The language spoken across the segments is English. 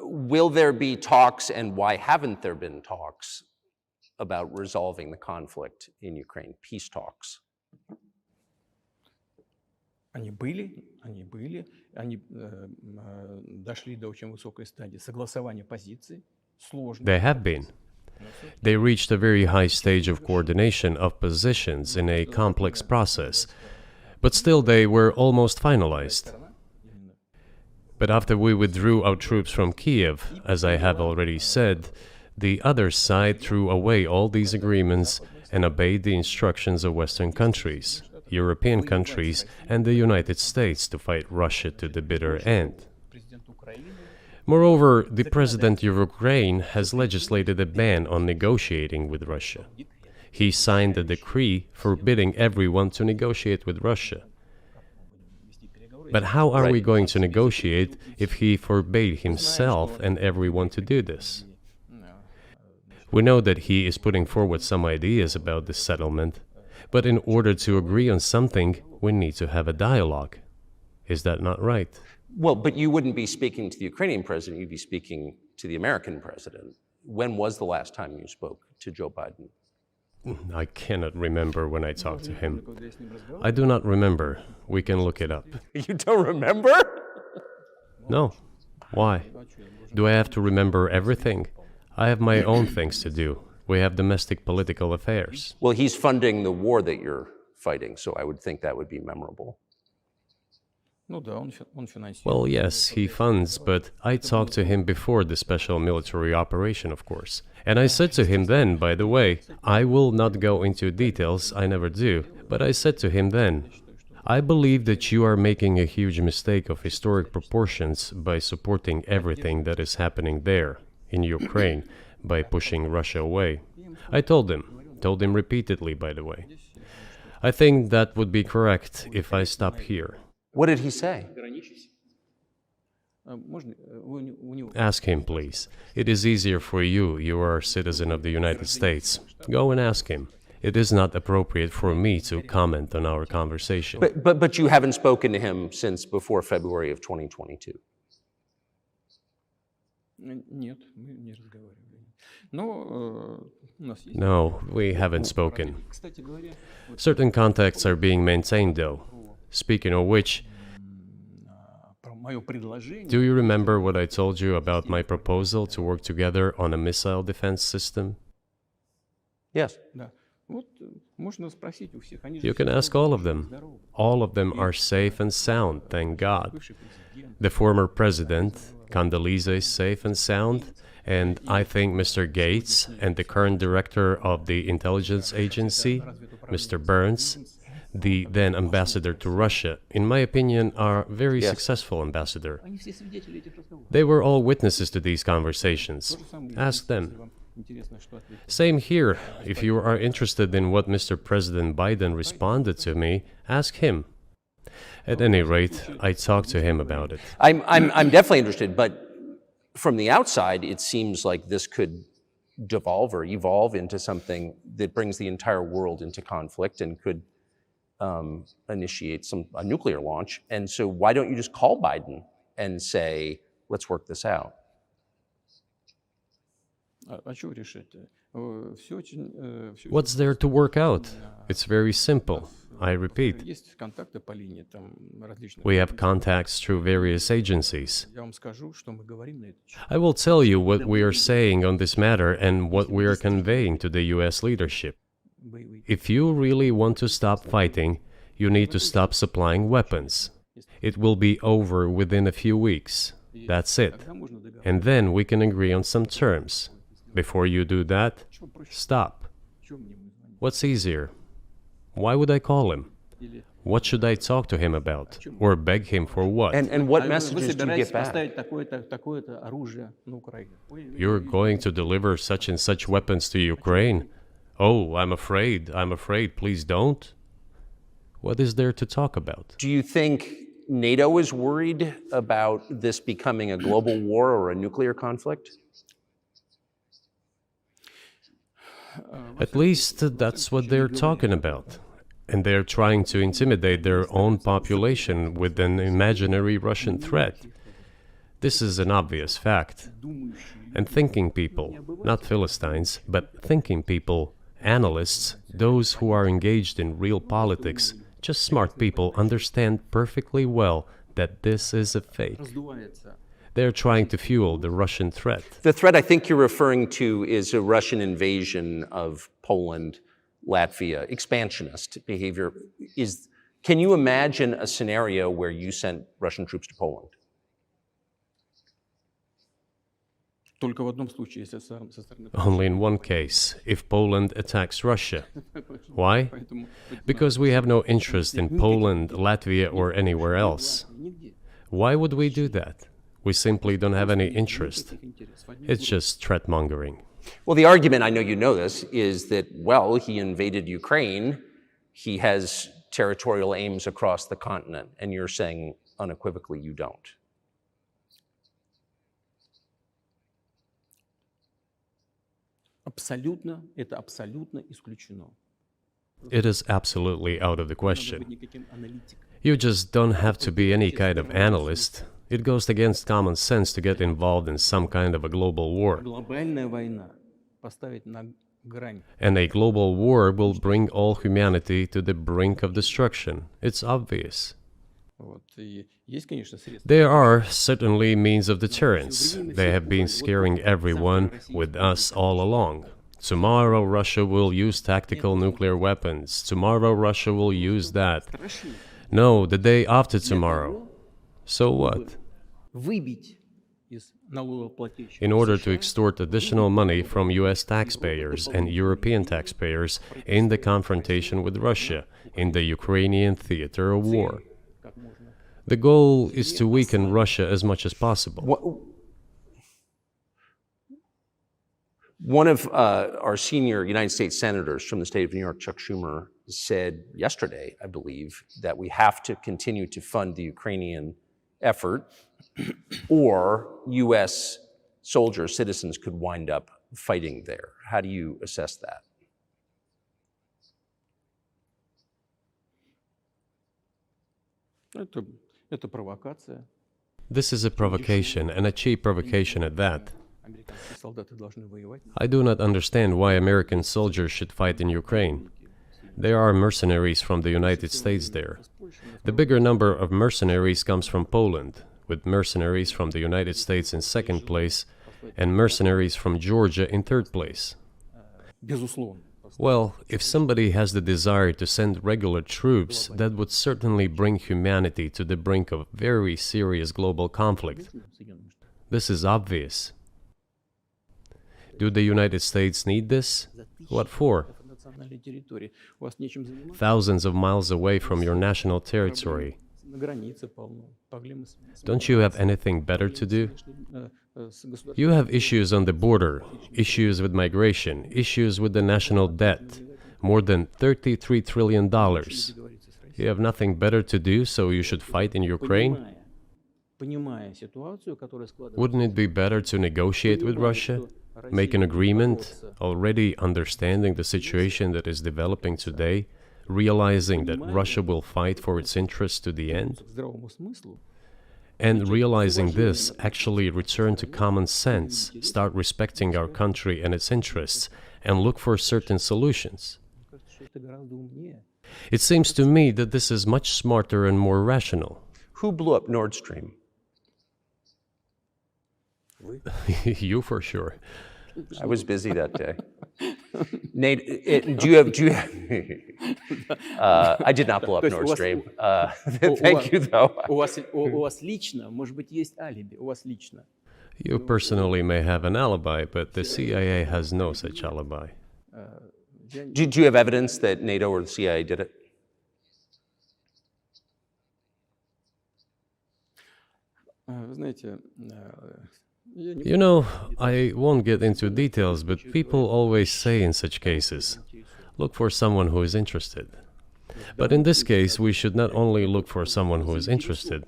Will there be talks, and why haven't there been talks about resolving the conflict in Ukraine, peace talks? Они были, они дошли до очень высокой стадии согласования позиций, сложно. They have been. They reached a very high stage of coordination of positions in a complex process, but still they were almost finalized. But after we withdrew our troops from Kiev, as I have already said, the other side threw away all these agreements and obeyed the instructions of Western countries, European countries, and the United States to fight Russia to the bitter end. Moreover, the President of Ukraine has legislated a ban on negotiating with Russia. He signed a decree forbidding everyone to negotiate with Russia. But how are we going to negotiate if he forbade himself and everyone to do this? We know that he is putting forward some ideas about this settlement, but in order to agree on something, we need to have a dialogue. Is that not right? Well, but you wouldn't be speaking to the Ukrainian president, you'd be speaking to the American president. When was the last time you spoke to Joe Biden? I cannot remember when I talked to him. I do not remember. We can look it up. You don't remember? No. Why? Do I have to remember everything? I have my own things to do. We have domestic political affairs. Well, he's funding the war that you're fighting, so I would think that would be memorable. Well, yes, he funds, but I talked to him before the special military operation, of course. And I said to him then, by the way, I will not go into details, I never do, but I said to him then, I believe that you are making a huge mistake of historic proportions by supporting everything that is happening there, in Ukraine, by pushing Russia away. I told him repeatedly, by the way. I think that would be correct if I stop here. What did he say? Ask him, please. It is easier for you. You are a citizen of the United States. Go and ask him. It is not appropriate for me to comment on our conversation. But you haven't spoken to him since before February of 2022? No, we haven't spoken. Certain contacts are being maintained, though. Speaking of which, do you remember what I told you about my proposal to work together on a missile defense system? Yes. You can ask all of them. All of them are safe and sound, thank God. The former president, Condoleezza, is safe and sound, and I think Mr. Gates and the current director of the intelligence agency, Mr. Burns, the then ambassador to Russia, in my opinion, are very successful ambassador. They were all witnesses to these conversations. Ask them. Same here. If you are interested in what Mr. President Biden responded to me, ask him. At any rate, I talked to him about it. I'm definitely interested, but from the outside, it seems like this could devolve or evolve into something that brings the entire world into conflict and could initiate a nuclear launch. And so why don't you just call Biden and say, let's work this out? What's there to work out? It's very simple. I repeat. We have contacts through various agencies. I will tell you what we are saying on this matter and what we are conveying to the US leadership. If you really want to stop fighting, you need to stop supplying weapons. It will be over within a few weeks. That's it. And then we can agree on some terms. Before you do that, stop. What's easier? Why would I call him? What should I talk to him about? Or beg him for what? And what messages do you get back? You're going to deliver such and such weapons to Ukraine? Oh, I'm afraid, please don't. What is there to talk about? Do you think NATO is worried about this becoming a global war or a nuclear conflict? At least that's what they're talking about. And they're trying to intimidate their own population with an imaginary Russian threat. This is an obvious fact. And thinking people, not Philistines, but thinking people, analysts, those who are engaged in real politics, just smart people, understand perfectly well that this is a fake. They're trying to fuel the Russian threat. The threat I think you're referring to is a Russian invasion of Poland, Latvia, expansionist behavior. Can you imagine a scenario where you sent Russian troops to Poland? Только в одном случае, если со стороны... Only in one case, if Poland attacks Russia. Why? Because we have no interest in Poland, Latvia, or anywhere else. Why would we do that? We simply don't have any interest. It's just threat-mongering. Well, the argument, I know you know this, is that, well, he invaded Ukraine, he has territorial aims across the continent, and you're saying unequivocally you don't. Это абсолютно исключено. It is absolutely out of the question. You just don't have to be any kind of analyst. It goes against common sense to get involved in some kind of a global war. Глобальная война поставить на грань. And a global war will bring all humanity to the brink of destruction. It's obvious. Вот. И есть, конечно, средства. There are certainly means of deterrence. They have been scaring everyone with us all along. Tomorrow Russia will use tactical nuclear weapons. Tomorrow Russia will use that. No, the day after tomorrow. So what? Выбить из налогоплательщиков In order to extort additional money from US taxpayers and European taxpayers in the confrontation with Russia in the Ukrainian theater of war. The goal is to weaken Russia as much as possible. One of our senior United States senators from the state of New York, Chuck Schumer, said yesterday, I believe, that we have to continue to fund the Ukrainian effort or U.S. soldiers, citizens could wind up fighting there. How do you assess that? Это провокация. This is a provocation, and a cheap provocation at that. Американские солдаты должны воевать. I do not understand why American soldiers should fight in Ukraine. There are mercenaries from the United States there. The bigger number of mercenaries comes from Poland, with mercenaries from the United States in second place and mercenaries from Georgia in third place. Безусловно. Well, if somebody has the desire to send regular troops, that would certainly bring humanity to the brink of very serious global conflict. This is obvious. Do the United States need this? What for? Национальной территории. У вас нечем заниматься. Thousands of miles away from your national territory. На границе полно. Проблемы Don't you have anything better to do? с государством. You have issues on the border, issues with migration, issues with the national debt, more than $33 trillion. You have nothing better to do, so you should fight in Ukraine? Понимая ситуацию, которая складывается. Wouldn't it be better to negotiate with Russia? Make an agreement, already understanding the situation that is developing today, realizing that Russia will fight for its interests to the end? К здравому смыслу. And realizing this, actually return to common sense, start respecting our country and its interests, and look for certain solutions. Мне кажется, что это гораздо умнее. It seems to me that this is much smarter and more rational. Who blew up Nord Stream? You for sure. I was busy that day. Nate, do you have I did not blow up То есть Nord у вас- Stream. у Thank вас- you, though. У вас лично, может быть, есть алиби. У вас лично. You personally may have an alibi, but the CIA has no such alibi. Do you have evidence that NATO or the CIA did it? Вы знаете, я не You know, I won't get into details, but people always say in such cases, look for someone who is interested. But in this case, we should not only look for someone who is interested,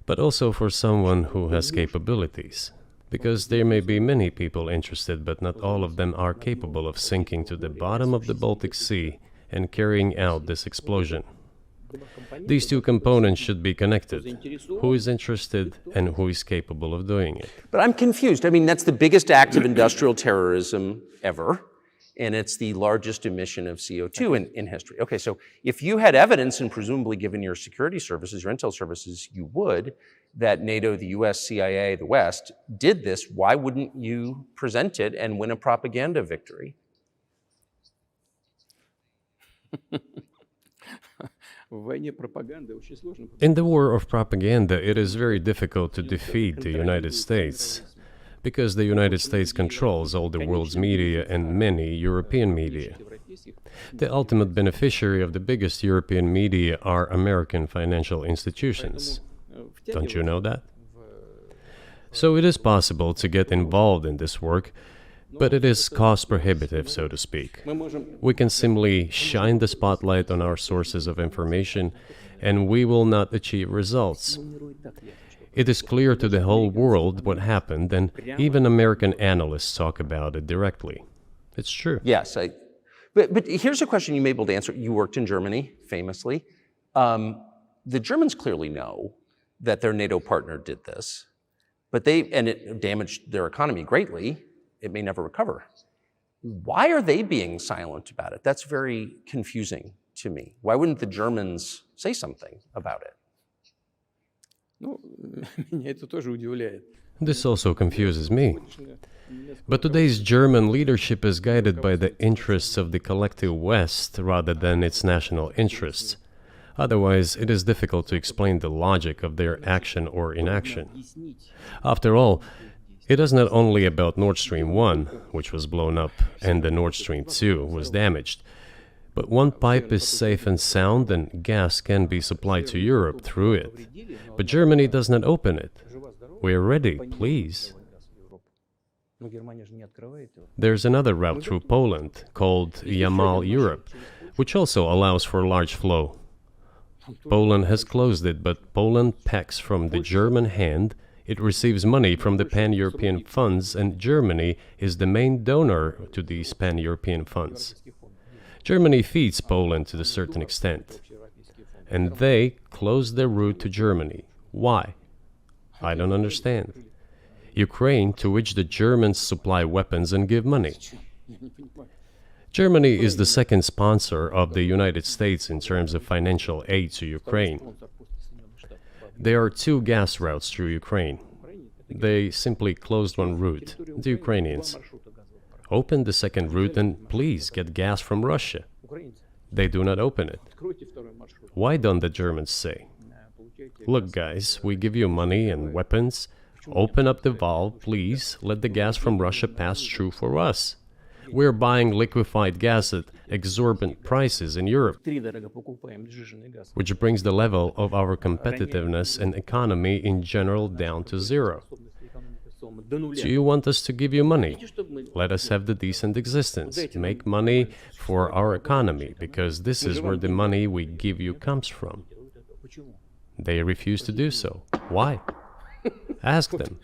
but also for someone who has capabilities. Because there may be many people interested, but not all of them are capable of sinking to the bottom of the Baltic Sea and carrying out this explosion. These two components should be connected. Who is interested and who is capable of doing it? But I'm confused. I mean, that's the biggest act of industrial terrorism ever, and it's the largest emission of CO2 in history. Okay, so if you had evidence, and presumably given your security services, your intel services, you would, that NATO, the US, CIA, the West, did this, why wouldn't you present it and win a propaganda victory? In the war of propaganda, it is very difficult to defeat the United States, because the United States controls all the world's media and many European media. The ultimate beneficiary of the biggest European media are American financial institutions. Don't you know that? So it is possible to get involved in this work, but it is cost prohibitive, so to speak. We can simply shine the spotlight on our sources of information, and we will not achieve results. It is clear to the whole world what happened, and even American analysts talk about it directly. It's true. Yes, but here's a question you may be able to answer. You worked in Germany, famously. The Germans clearly know that their NATO partner did this, and it damaged their economy greatly. It may never recover. Why are they being silent about it? That's very confusing to me. Why wouldn't the Germans say something about it? This also confuses me. But today's German leadership is guided by the interests of the collective West rather than its national interests. Otherwise, it is difficult to explain the logic of their action or inaction. After all, it is not only about Nord Stream 1, which was blown up, and the Nord Stream 2 was damaged, but one pipe is safe and sound and gas can be supplied to Europe through it. But Germany does not open it. We are ready, please. There's another route through Poland, called Yamal Europe, which also allows for large flow. Poland has closed it, but Poland packs from the German hand. It receives money from the pan-European funds, and Germany is the main donor to these pan-European funds. Germany feeds Poland to a certain extent, and they close their route to Germany. Why? I don't understand. Ukraine, to which the Germans supply weapons and give money. Germany is the second sponsor of the United States in terms of financial aid to Ukraine. There are two gas routes through Ukraine. They simply closed one route, the Ukrainians. Open the second route and please get gas from Russia. They do not open it. Why don't the Germans say, look guys, we give you money and weapons, open up the valve, please, let the gas from Russia pass through for us. We're buying liquefied gas at exorbitant prices in Europe, which brings the level of our competitiveness and economy in general down to zero. Do you want us to give you money? Let us have the decent existence. Make money for our economy, because this is where the money we give you comes from. They refuse to do so. Why? Ask them.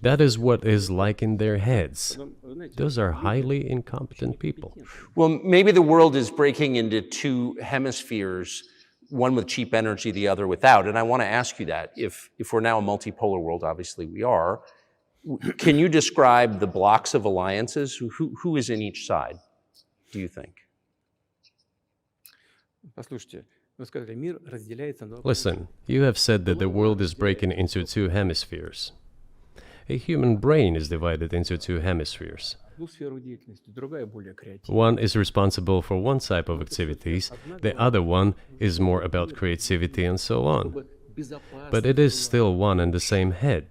That is what is like in their heads. Those are highly incompetent people. Well, maybe the world is breaking into two hemispheres, one with cheap energy, the other without. And I want to ask you that. If we're now a multipolar world, obviously we are, can you describe the blocks of alliances? Who is in each side, do you think? Listen, you have said that the world is breaking into two hemispheres. A human brain is divided into two hemispheres. One is responsible for one type of activities, the other one is more about creativity and so on. But it is still one and the same head.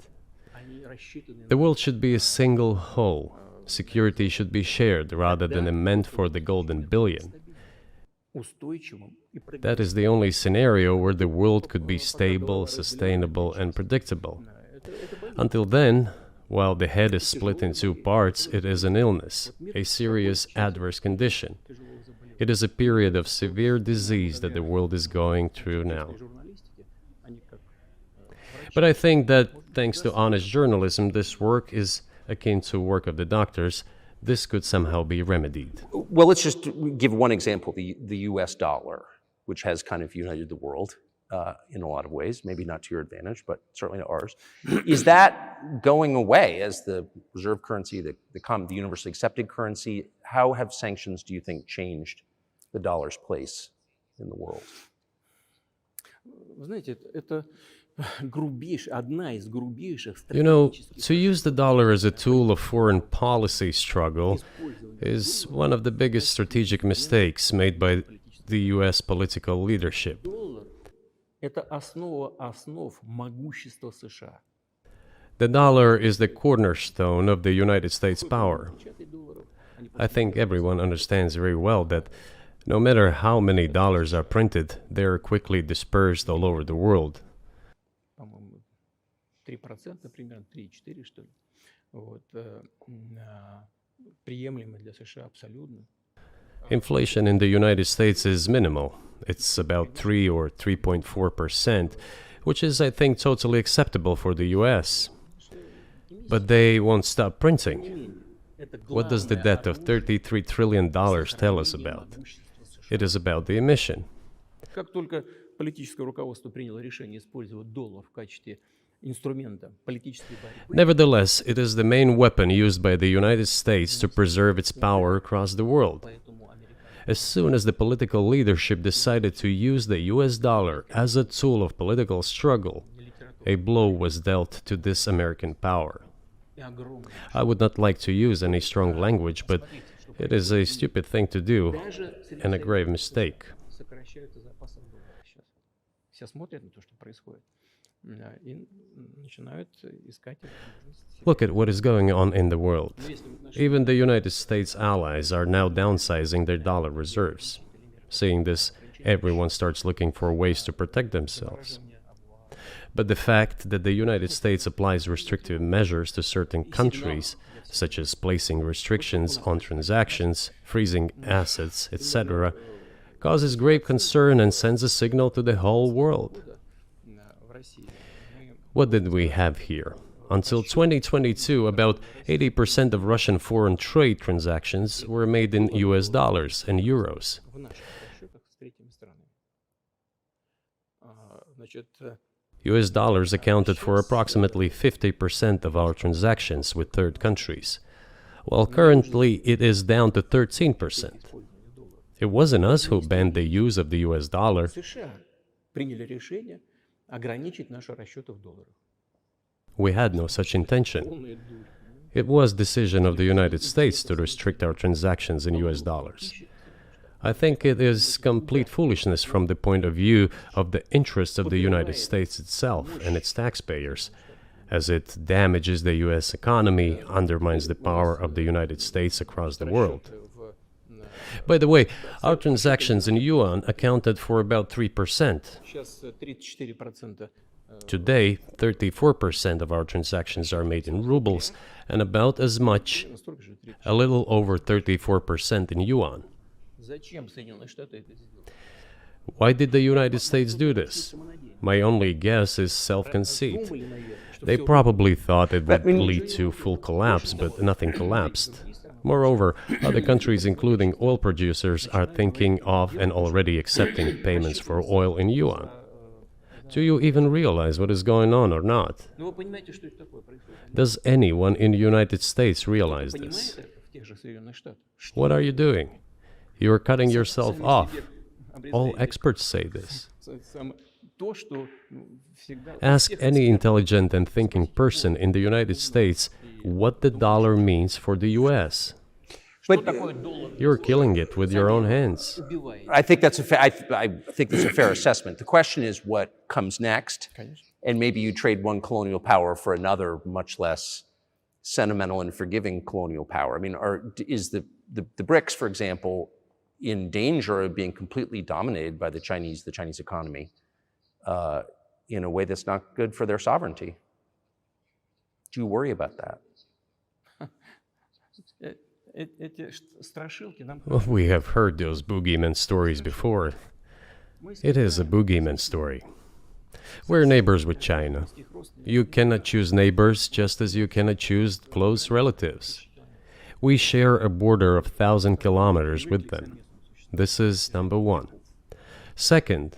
The world should be a single whole. Security should be shared rather than meant for the golden billion. That is the only scenario where the world could be stable, sustainable, and predictable. Until then, while the head is split in two parts, it is an illness, a serious adverse condition. It is a period of severe disease that the world is going through now. But I think that, thanks to honest journalism, this work is akin to work of the doctors. This could somehow be remedied. Well, let's just give one example, the US dollar. which has kind of united the world in a lot of ways, maybe not to your advantage, but certainly to ours. Is that going away as the reserve currency, the universally accepted currency? How have sanctions, do you think, changed the dollar's place in the world? Вы знаете, это одна из грубейших You know, стратегических to use the dollar as a tool of foreign policy struggle is one of the biggest strategic mistakes made by the US political leadership. доллар. Это основа основ могущества США. The dollar is the cornerstone of the United States power. Печатать долларов, они I think everyone understands very well that no matter how many dollars are printed, they are quickly dispersed all over the world. по-моему, 3%, примерно 3-4, что ли. Вот, приемлемо для США абсолютно. Inflation in the United States is minimal. It's about 3 or 3.4%, which is, I think, totally acceptable for the US. But they won't stop printing. Это What does the debt of $33 trillion tell us about? It is about the emission. Как только политическое руководство приняло решение использовать доллар в качестве инструмента политической борьбы, Nevertheless, it is the main weapon used by the United States to preserve its power across the world. поэтому американцы As soon as the political leadership decided to use the US dollar as a tool of political struggle, a blow was dealt to this American power. и огромные. I would not like to use any strong language, but it is a stupid thing to do Даже and a grave mistake. сокращают запасы доллара сейчас. Все смотрят на то, что происходит, и начинают искать возможности. Look at what is going on in the world. Но если в нашем Even the United States allies are now downsizing their dollar reserves. Seeing this, everyone starts looking for ways to protect themselves. But the fact that the United States applies restrictive measures to certain countries, such as placing restrictions on transactions, freezing assets, etc., causes grave concern and sends a signal to the whole world. в России мы What did we have here? Until 2022, about 80% of Russian foreign trade transactions were made in US dollars and euros. в наших расчетах с третьими странами. Значит, US dollars accounted for approximately 50% of our transactions with third countries, while currently it is down to 13%. It wasn't us who banned the use of the US dollar. США приняли решение ограничить наши расчеты в долларах. We had no such intention. Полная дурь. It was decision of the United States to restrict our transactions in US dollars. I think it is complete foolishness from the point of view of the interests of the United States itself and its taxpayers, as it damages the US economy, undermines the power of the United States across the world. By the way, our transactions in yuan accounted for about 3%. Сейчас 34% Today, 34% of our transactions are made in rubles and about as much, столько же 30. a little over 34% in yuan. Зачем Соединенные Штаты это сделали? Why did the United States do this? My only guess is self-conceit. Думали, наверное, что They всё probably thought it would lead to full collapse, but nothing collapsed. Moreover, other countries, including oil producers, are thinking of and already accepting payments for oil in yuan. Do you even realize what is going on or not? Ну, вы понимаете, что это такое происходит? Does anyone in the United States realize this? Понимаете это в тех же Соединенных Штатах? What are you doing? You are cutting yourself Сами off. себе All обрезаете experts say this. то, что всегда... Ask any intelligent and thinking person in the United States what the dollar means for the US. Что такое доллар? You're killing it with your own hands. Убиваете. I think that's I think that's a fair assessment. The question is what comes next, and maybe you trade one colonial power for another, much less sentimental and forgiving colonial power. I mean, is the BRICS, for example, in danger of being completely dominated by the Chinese economy in a way that's not good for their sovereignty? Do you worry about that? Эти страшилки нам... Well, we have heard those boogeyman stories before. It is a boogeyman story. We're neighbors with China. You cannot choose neighbors just as you cannot choose close relatives. We share a border of 1,000 kilometers with them. This is number one. Second,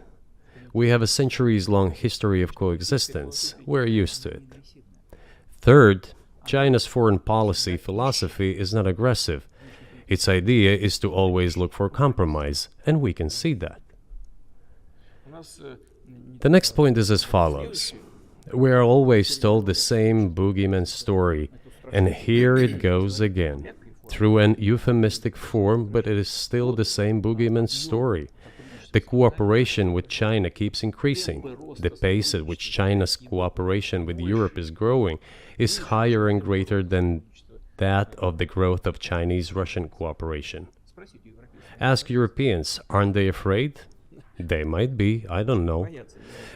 we have a centuries-long history of coexistence. We're used to it. Third, China's foreign policy philosophy is not aggressive. Its idea is to always look for compromise, and we can see that. The next point is as follows. We are always told the same boogeyman story, and here it goes again, through an euphemistic form, but it is still the same boogeyman story. The cooperation with China keeps increasing. The pace at which China's cooperation with Europe is growing is higher and greater than that of the growth of Chinese-Russian cooperation. Ask Europeans, aren't they afraid? They might be, I don't know.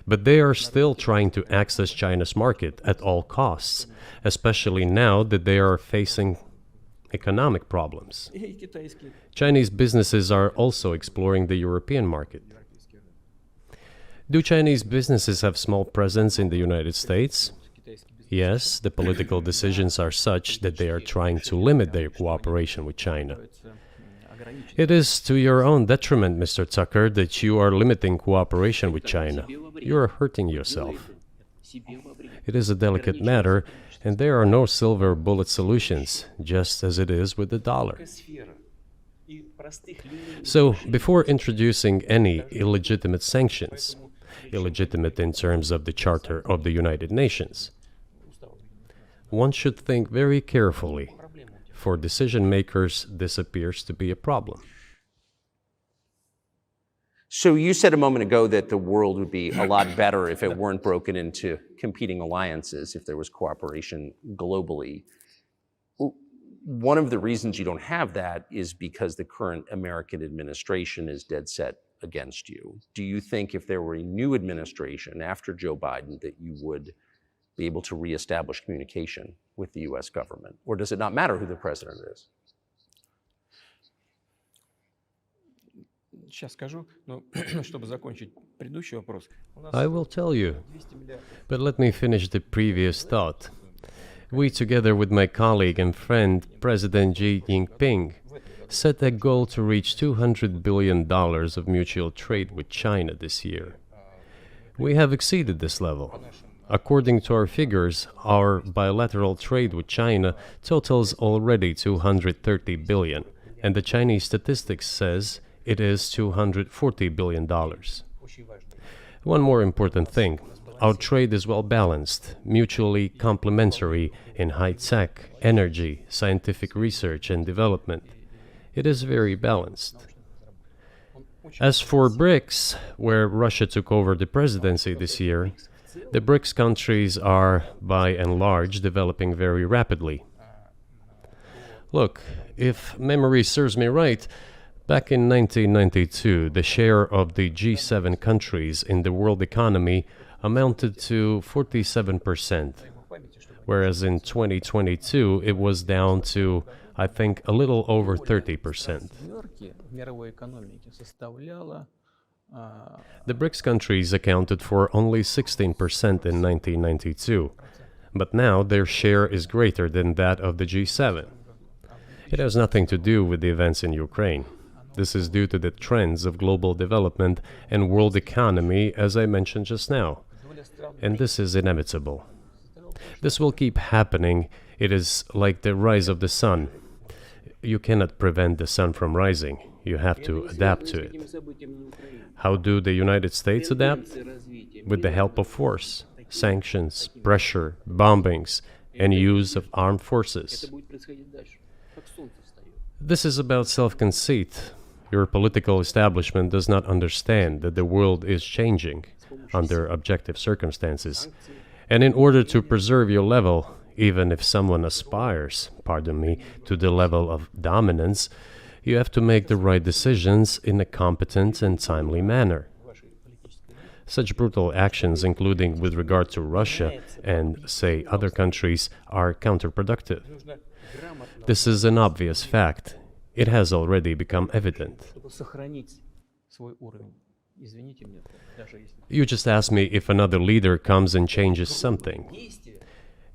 But they are still trying to access China's market at all costs, especially now that they are facing economic problems. Chinese businesses are also exploring the European market. Do Chinese businesses have small presence in the United States? Yes, the political decisions are such that they are trying to limit their cooperation with China. It is to your own detriment, Mr. Tucker, that you are limiting cooperation with China. You are hurting yourself. It is a delicate matter, and there are no silver bullet solutions, just as it is with the dollar. So, before introducing any illegitimate sanctions, illegitimate in terms of the Charter of the United Nations, one should think very carefully. For decision makers, this appears to be a problem. So you said a moment ago that the world would be a lot better if it weren't broken into competing alliances, if there was cooperation globally. One of the reasons you don't have that is because the current American administration is dead set against you. Do you think if there were a new administration after Joe Biden that you would be able to reestablish communication with the US government? Or does it not matter who the president is? I will tell you, but let me finish the previous thought. We, together with my colleague and friend, President Xi Jinping, set a goal to reach $200 billion of mutual trade with China this year. We have exceeded this level. According to our figures, our bilateral trade with China totals already $230 billion, and the Chinese statistics says it is $240 billion. One more important thing. Our trade is well balanced, mutually complementary in high-tech, energy, scientific research and development. It is very balanced. As for BRICS, where Russia took over the presidency this year, the BRICS countries are, by and large, developing very rapidly. Look, if memory serves me right, back in 1992, the share of the G7 countries in the world economy amounted to 47%, whereas in 2022 it was down to, I think, a little over 30%. The BRICS countries accounted for only 16% in 1992, but now their share is greater than that of the G7. It has nothing to do with the events in Ukraine. This is due to the trends of global development and world economy, as I mentioned just now. And this is inevitable. This will keep happening. It is like the rise of the sun. You cannot prevent the sun from rising. You have to adapt to it. How do the United States adapt? With the help of force, sanctions, pressure, bombings, and use of armed forces. This is about self-conceit. Your political establishment does not understand that the world is changing under objective circumstances. And in order to preserve your level, even if someone aspires, to the level of dominance, you have to make the right decisions in a competent and timely manner. Such brutal actions, including with regard to Russia and, say, other countries, are counterproductive. This is an obvious fact. It has already become evident. You just asked me if another leader comes and changes something.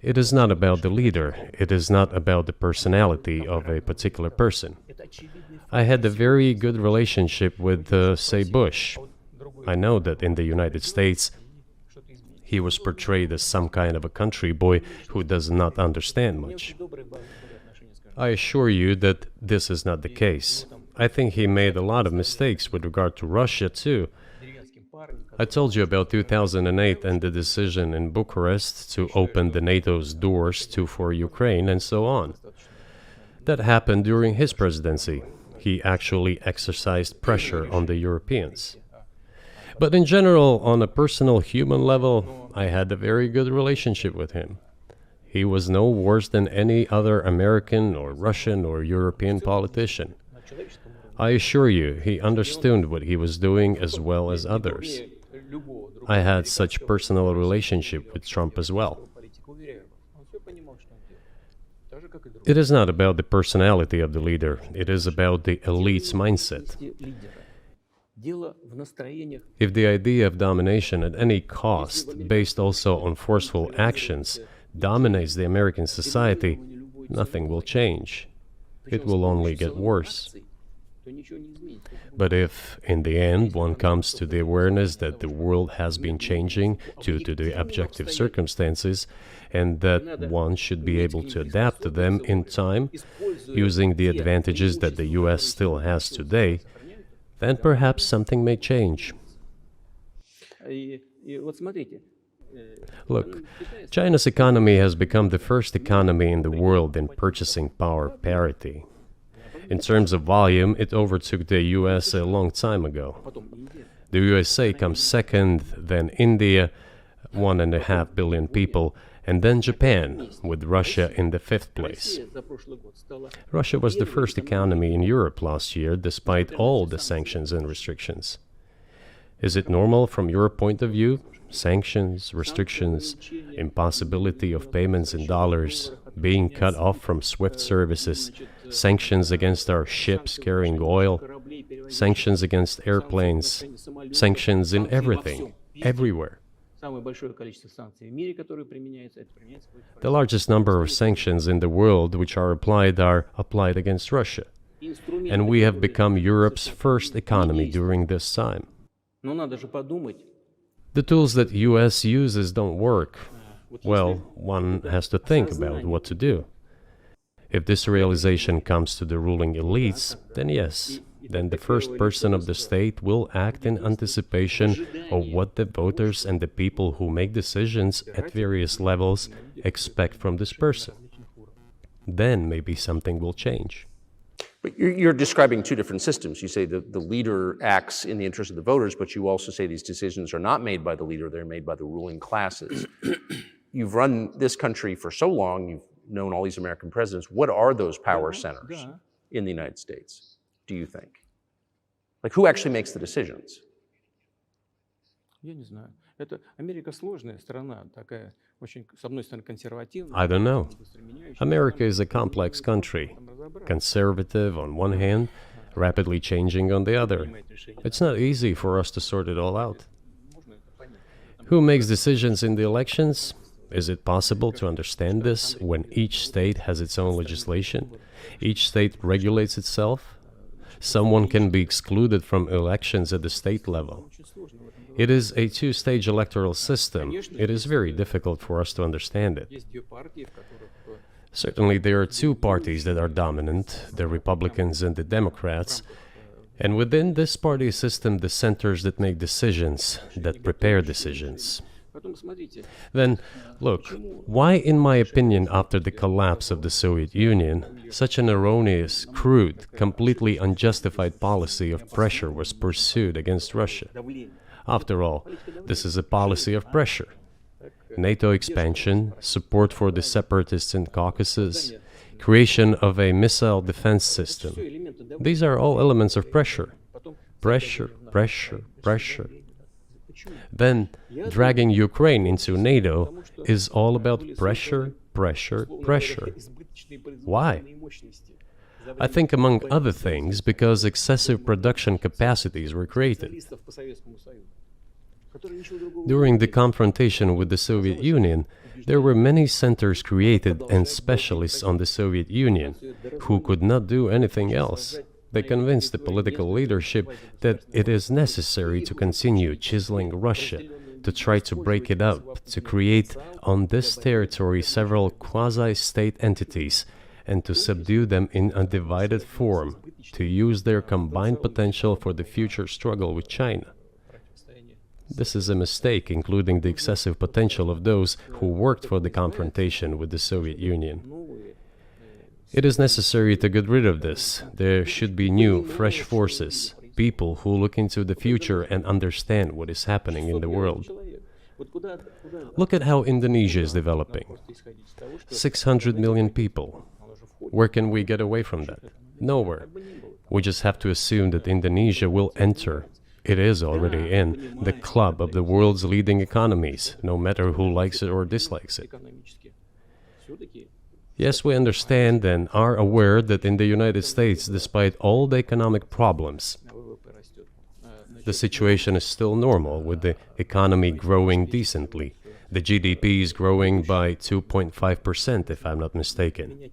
It is not about the leader. It is not about the personality of a particular person. I had a very good relationship with, say, Bush. I know that in the United States, he was portrayed as some kind of a country boy who does not understand much. I assure you that this is not the case. I think he made a lot of mistakes with regard to Russia, too. I told you about 2008 and the decision in Bucharest to open the NATO's doors for Ukraine and so on. That happened during his presidency. He actually exercised pressure on the Europeans. But in general, on a personal human level, I had a very good relationship with him. He was no worse than any other American or Russian or European politician. I assure you, he understood what he was doing as well as others. I had such personal relationship with Trump as well. It is not about the personality of the leader, it is about the elite's mindset. If the idea of domination at any cost, based also on forceful actions, dominates the American society, nothing will change. It will only get worse. But if, in the end, one comes to the awareness that the world has been changing due to the objective circumstances, and that one should be able to adapt to them in time, using the advantages that the US still has today, then perhaps something may change. Look, China's economy has become the first economy in the world in purchasing power parity. In terms of volume, it overtook the US a long time ago. The USA comes second, then India, 1.5 billion people, and then Japan, with Russia in the 5th place. Russia was the first economy in Europe last year, despite all the sanctions and restrictions. Is it normal from your point of view? Sanctions, restrictions, impossibility of payments in dollars, being cut off from SWIFT services, sanctions against our ships carrying oil, sanctions against airplanes, sanctions in everything, everywhere. The largest number of sanctions in the world which are applied against Russia. And we have become Europe's first economy during this time. The tools that US uses don't work. Well, one has to think about what to do. If this realization comes to the ruling elites, then yes, then the first person of the state will act in anticipation of what the voters and the people who make decisions at various levels expect from this person. Then maybe something will change. But you're describing two different systems. You say that the leader acts in the interest of the voters, but you also say these decisions are not made by the leader, they're made by the ruling classes. You've run this country for so long, you've known all these American presidents. What are those power centers in the United States, do you think? Like, who actually makes the decisions? I don't know. America is a complex country, conservative on one hand, rapidly changing on the other. It's not easy for us to sort it all out. Who makes decisions in the elections? Is it possible to understand this when each state has its own legislation? Each state regulates itself? Someone can be excluded from elections at the state level. It is a two-stage electoral system. It is very difficult for us to understand it. Certainly, there are two parties that are dominant, the Republicans and the Democrats, and within this party system, the centers that make decisions, that prepare decisions. Then, look, why, in my opinion, after the collapse of the Soviet Union, such an erroneous, crude, completely unjustified policy of pressure was pursued against Russia? After all, this is a policy of pressure. NATO expansion, support for the separatists in Caucasus, creation of a missile defense system. These are all elements of pressure. Pressure, pressure, pressure. Then, dragging Ukraine into NATO is all about pressure, pressure, pressure. Why? I think, among other things, because excessive production capacities were created. During the confrontation with the Soviet Union, there were many centers created and specialists on the Soviet Union who could not do anything else. They convinced the political leadership that it is necessary to continue chiseling Russia, to try to break it up, to create on this territory several quasi-state entities, and to subdue them in a divided form, to use their combined potential for the future struggle with China. This is a mistake, including the excessive potential of those who worked for the confrontation with the Soviet Union. It is necessary to get rid of this. There should be new, fresh forces, people who look into the future and understand what is happening in the world. Look at how Indonesia is developing. 600 million people. Where can we get away from that? Nowhere. We just have to assume that Indonesia will enter, it is already in, the club of the world's leading economies, no matter who likes it or dislikes it. Yes, we understand and are aware that in the United States, despite all the economic problems, the situation is still normal, with the economy growing decently. The GDP is growing by 2.5%, if I'm not mistaken.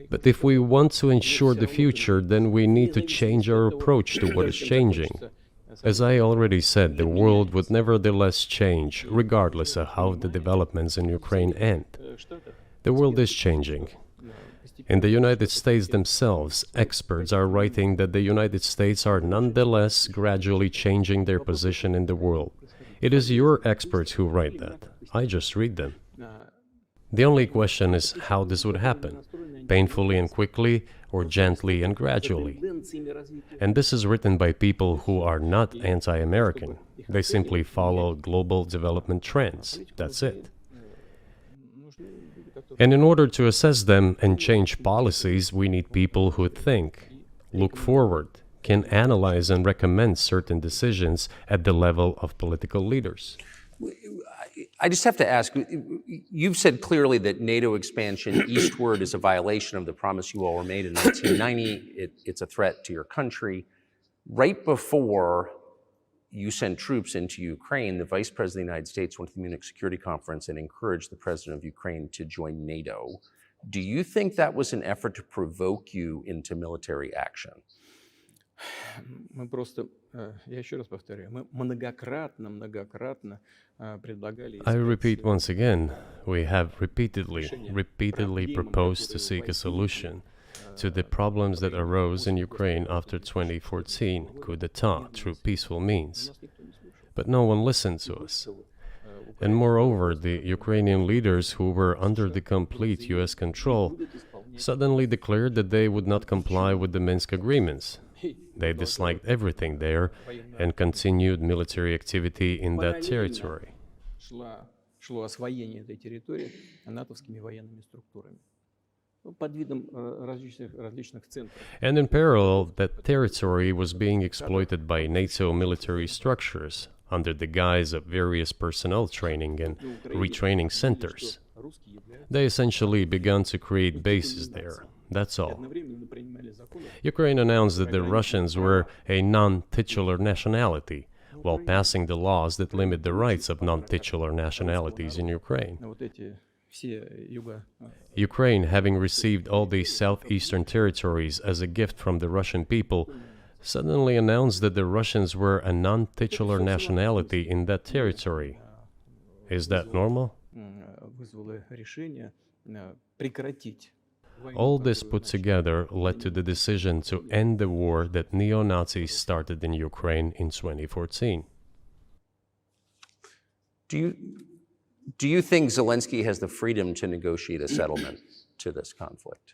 But if we want to ensure the future, then we need to change our approach to what is changing. As I already said, the world would nevertheless change, regardless of how the developments in Ukraine end. The world is changing. In the United States themselves, experts are writing that the United States are nonetheless gradually changing their position in the world. It is your experts who write that. I just read them. The only question is how this would happen, painfully and quickly, or gently and gradually. And this is written by people who are not anti-American. They simply follow global development trends. That's it. And in order to assess them and change policies, we need people who think, look forward, can analyze and recommend certain decisions at the level of political leaders. I just have to ask, you've said clearly that NATO expansion eastward is a violation of the promise you all made in 1990. It's a threat to your country. Right before you sent troops into Ukraine, the Vice President of the United States went to the Munich Security Conference and encouraged the President of Ukraine to join NATO. Do you think that was an effort to provoke you into military action? Мы просто, я еще раз повторяю, мы многократно предлагали... I repeat once again, we have repeatedly proposed to seek a solution to the problems that arose in Ukraine after 2014 coup d'etat through peaceful means. But no one listened to us. And moreover, the Ukrainian leaders who were under the complete US control suddenly declared that they would not comply with the Minsk agreements. They disliked everything there and continued military activity in that territory. Шло освоение этой территории натовскими военными структурами. And in parallel, that territory was being exploited by NATO military structures under the guise of various personnel training and retraining centers. They essentially began to create bases there. That's all. Ukraine announced that the Russians were a non-titular nationality, while passing the laws that limit the rights of non-titular nationalities in Ukraine. Ukraine, having received all these southeastern territories as a gift from the Russian people, suddenly announced that the Russians were a non-titular nationality in that territory. Is that normal? All this put together led to the decision to end the war that neo-Nazis started in Ukraine in 2014. Do you think Zelensky has the freedom to negotiate a settlement to this conflict?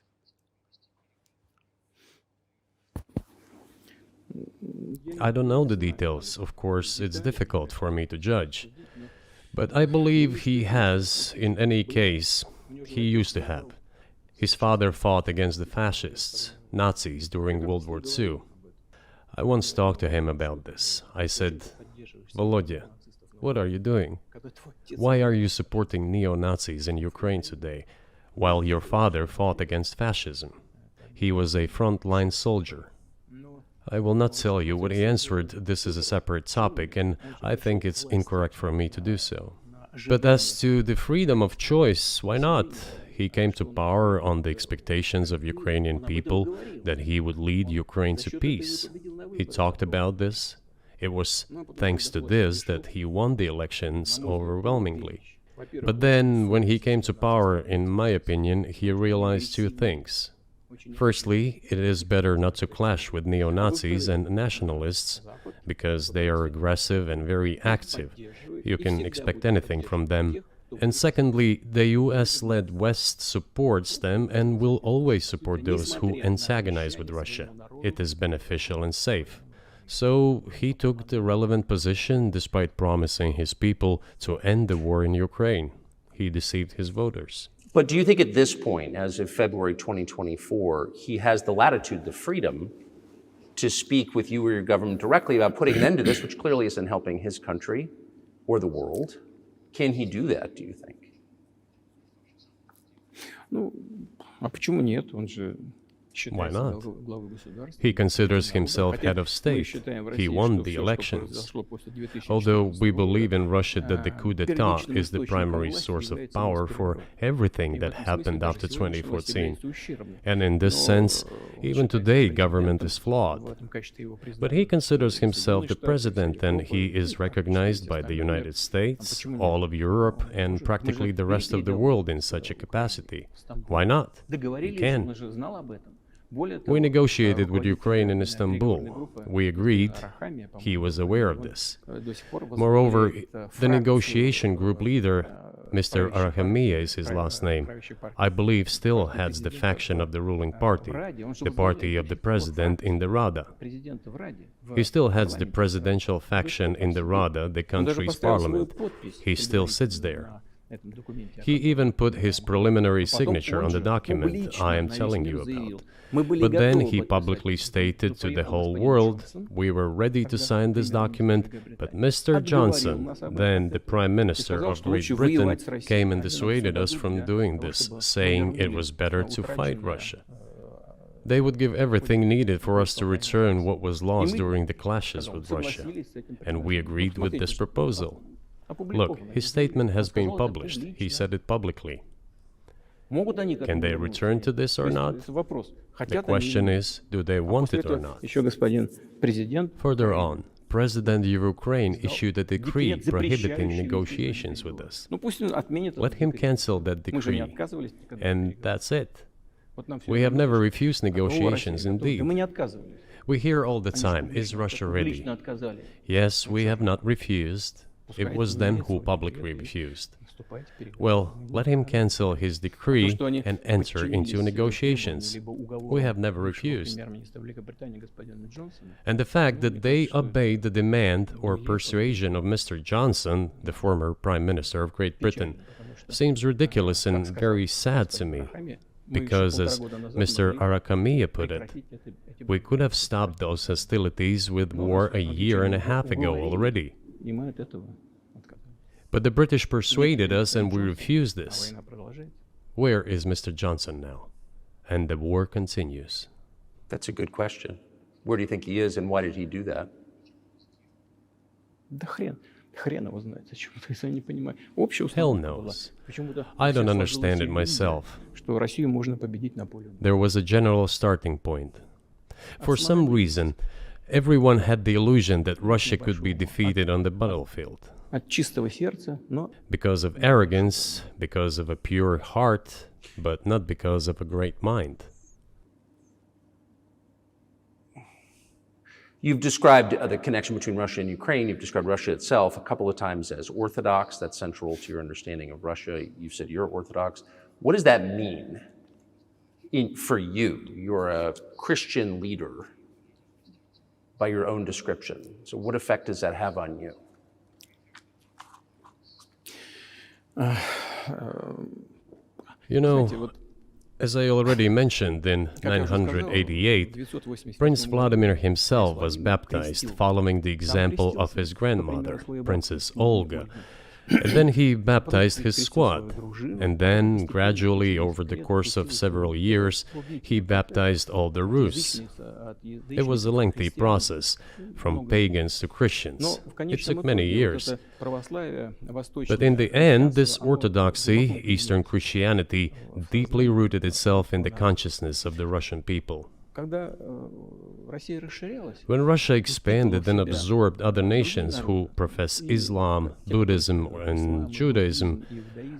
I don't know the details. Of course, it's difficult for me to judge. But I believe he has, in any case, he used to have. His father fought against the fascists, Nazis, during World War II. I once talked to him about this. I said, Volodya, what are you doing? Why are you supporting neo-Nazis in Ukraine today, while your father fought against fascism? He was a front-line soldier. I will not tell you what he answered. This is a separate topic, and I think it's incorrect for me to do so. But as to the freedom of choice, why not? he came to power on the expectations of Ukrainian people that he would lead Ukraine to peace. He talked about this. It was thanks to this that he won the elections overwhelmingly. But then, when he came to power, in my opinion, he realized two things. Firstly, it is better not to clash with neo-Nazis and nationalists, because they are aggressive and very active. You can expect anything from them. And secondly, the US-led West supports them and will always support those who antagonize with Russia. It is beneficial and safe. So he took the relevant position despite promising his people to end the war in Ukraine. He deceived his voters. But do you think at this point, as of February 2024, he has the latitude, the freedom to speak with you or your government directly about putting an end to this, which clearly isn't helping his country or the world? Can he do that, do you think? Ну, а почему нет? Он же Why считается not? главой государства. He considers himself head of state. He won the elections. Although we believe in Russia that the coup d'etat is the primary source of power for everything that happened after 2014. And in this sense, even today, government is flawed. But he considers himself the president, and he is recognized by the United States, all of Europe, and practically the rest of the world in such a capacity. Why not? He can. We negotiated with Ukraine in Istanbul. We agreed. He was aware of this. Moreover, the negotiation group leader, Mr. Arahamiya is his last name, I believe still heads the faction of the ruling party, the party of the president in the Rada. He still heads the presidential faction in the Rada, the country's parliament. He still sits there. He even put his preliminary signature on the document I am telling you about. But then he publicly stated to the whole world, we were ready to sign this document, but Mr. Johnson, then the Prime Minister of Great Britain, came and dissuaded us from doing this, saying it was better to fight Russia. They would give everything needed for us to return what was lost during the clashes with Russia. And we agreed with this proposal. Look, his statement has been published. He said it publicly. Can they return to this or not? The question is, do they want it or not? Further on, President of Ukraine issued a decree prohibiting negotiations with us. Let him cancel that decree, and that's it. We have never refused negotiations, indeed. We hear all the time, is Russia ready? Yes, we have not refused. It was them who publicly refused. Well, let him cancel his decree and enter into negotiations. We have never refused. And the fact that they obeyed the demand or persuasion of Mr. Johnson, the former Prime Minister of Great Britain, seems ridiculous and very sad to me. Because, as Mr. Arahamiya put it, we could have stopped those hostilities with war a year and a half ago already. But the British persuaded us and we refused this. Where is Mr. Johnson now? And the war continues. That's a good question. Where do you think he is and why did he do that? Hell knows. I don't understand it myself. There was a general starting point. For some reason, everyone had the illusion that Russia could be defeated on the battlefield. Because of arrogance, because of a pure heart, but not because of a great mind. You've described the connection between Russia and Ukraine. You've described Russia itself a couple of times as orthodox. That's central to your understanding of Russia. You've said you're orthodox. What does that mean for you? You're a Christian leader by your own description. So what effect does that have on you? You know, as I already mentioned, in 988, Prince Vladimir himself was baptized following the example of his grandmother, Princess Olga. And then he baptized his squad. And then, gradually, over the course of several years, he baptized all the Rus. It was a lengthy process, from pagans to Christians. It took many years. But in the end, this orthodoxy, Eastern Christianity, deeply rooted itself in the consciousness of the Russian people. When Russia expanded and absorbed other nations who profess Islam, Buddhism, and Judaism,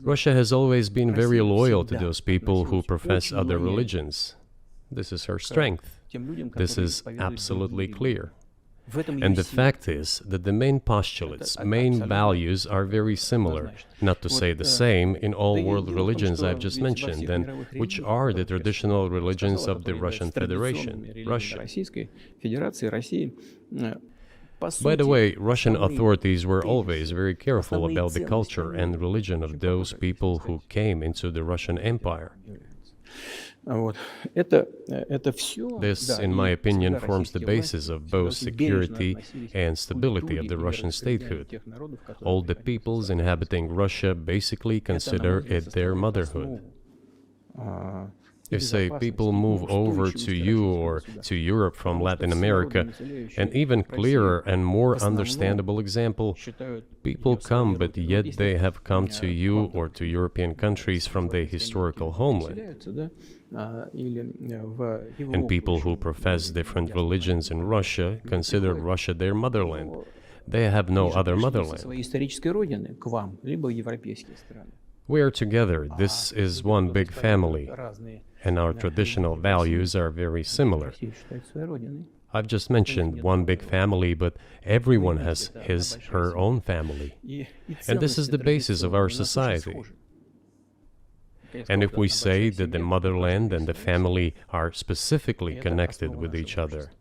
Russia has always been very loyal to those people who profess other religions. This is her strength. This is absolutely clear. And the fact is that the main postulates, main values are very similar, not to say the same, in all world religions I've just mentioned, and which are the traditional religions of the Russian Federation, Russia. By the way, Russian authorities were always very careful about the culture and religion of those people who came into the Russian Empire. This, in my opinion, forms the basis of both security and stability of the Russian statehood. All the peoples inhabiting Russia basically consider it their motherhood. If, say, people move over to you or to Europe from Latin America, an even clearer and more understandable example, people come, but yet they have come to you or to European countries from their historical homeland. And people who profess different religions in Russia consider Russia their motherland. They have no other motherland. We are together. This is one big family. And our traditional values are very similar. I've just mentioned one big family, but everyone has his, her own family. And this is the basis of our society. And if we say that the motherland and the family are specifically connected with each other,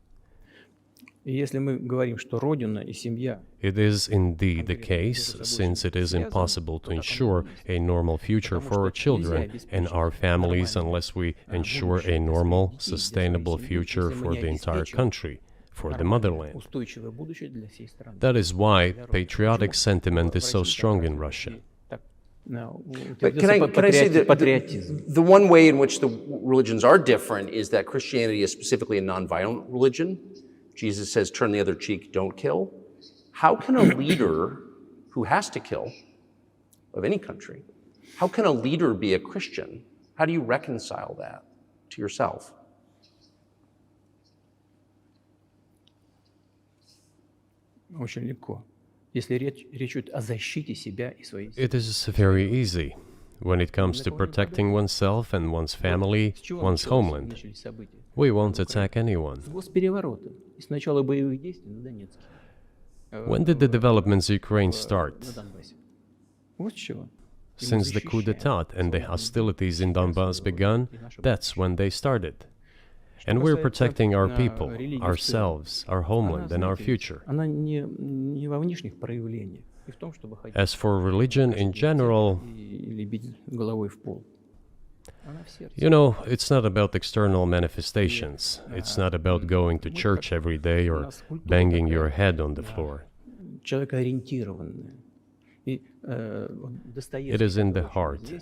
it is indeed the case, since it is impossible to ensure a normal future for our children and our families unless we ensure a normal, sustainable future for the entire country, for the motherland. That is why patriotic sentiment is so strong in Russia. But can I say that the one way in which the religions are different is that Christianity is specifically a nonviolent religion. Jesus says, turn the other cheek, don't kill. How can a leader who has to kill, of any country, how can a leader be a Christian? How do you reconcile that to yourself? It is very easy when it comes to protecting oneself and one's family, one's homeland. We won't attack anyone. When did the developments in Ukraine start? Since the coup d'etat and the hostilities in Donbass began, that's when they started. And we're protecting our people, ourselves, our homeland, and our future. As for religion in general, you know, it's not about external manifestations. It's not about going to church every day or banging your head on the floor. It is in the heart.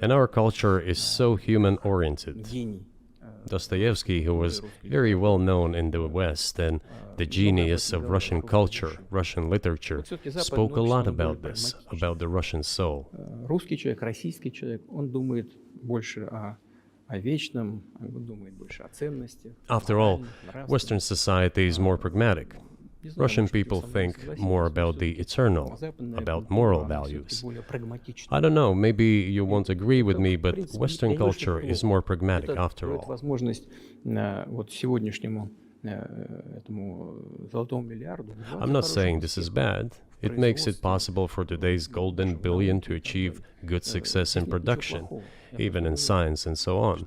And our culture is so human-oriented. Dostoevsky, who was very well known in the West and the genius of Russian culture, Russian literature, spoke a lot about this, about the Russian soul. After all, Western society is more pragmatic. Russian people think more about the eternal, about moral values. I don't know, maybe you won't agree with me, but Western culture is more pragmatic after all. I'm not saying this is bad. It makes it possible for today's golden billion to achieve good success in production, even in science and so on.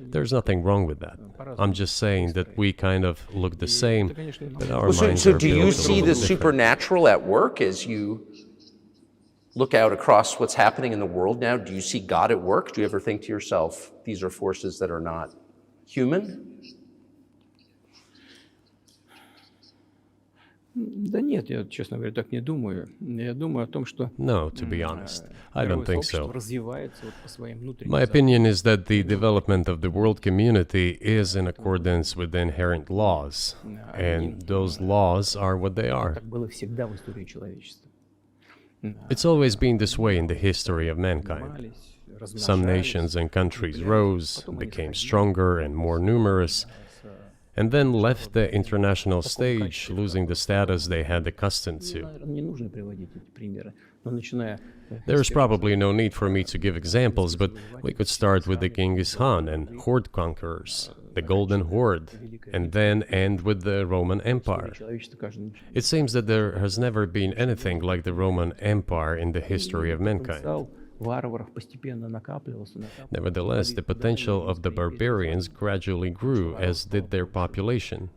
There's nothing wrong with that. I'm just saying that we kind of look the same, but our minds are So do you see the supernatural at work as you look out across what's happening in the world now? Do you see God at work? Do you ever think to yourself, these are forces that are not human? Да нет, я, честно говоря, так не думаю. Я думаю о том, что No, to be honest, I don't мировое think сообщество so. развивается вот по своим внутренним My законам. opinion is that the development of the world community is in accordance with the inherent laws, and those laws are what they are. Так было всегда в истории человечества. It's always been this way in the history of mankind. Занимались, Some размножались, nations and countries rose, became stronger and more numerous, and then left the international stage, losing the status they had accustomed to. Наверное, не нужно приводить эти примеры, но начиная There's probably no need for me to give examples, but we could start with the Genghis Khan and horde conquerors, the Golden Horde, and then end with the Roman Empire. человечество каждый It seems that there has never been anything like the Roman Empire in the history of mankind. потенциал варваров постепенно накапливался. Nevertheless, the potential of the barbarians gradually grew, as did their population.